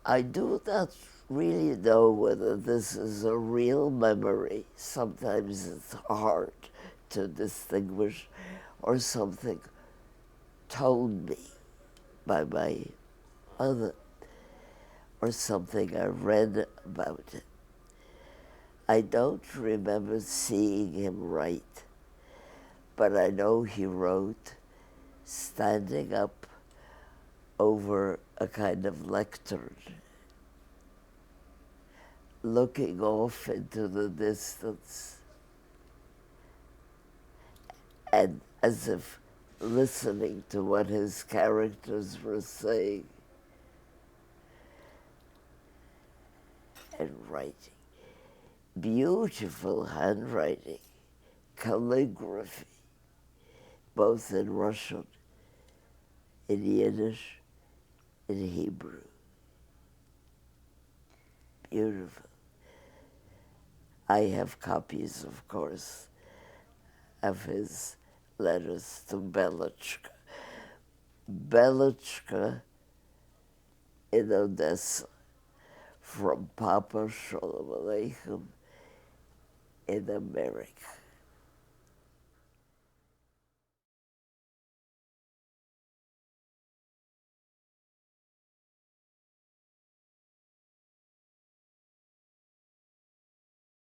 I do not really know whether this is a real memory. Sometimes it's hard to distinguish, or something told me by my mother, or something I read about it. I don't remember seeing him write, but I know he wrote standing up over a kind of lectern, looking off into the distance, and as if listening to what his characters were saying, and writing. Beautiful handwriting, calligraphy, both in Russian, in Yiddish, in Hebrew. Beautiful. I have copies, of course, of his letters to Belotchka. Belotchka in Odessa, from Papa Sholem Aleichem in America.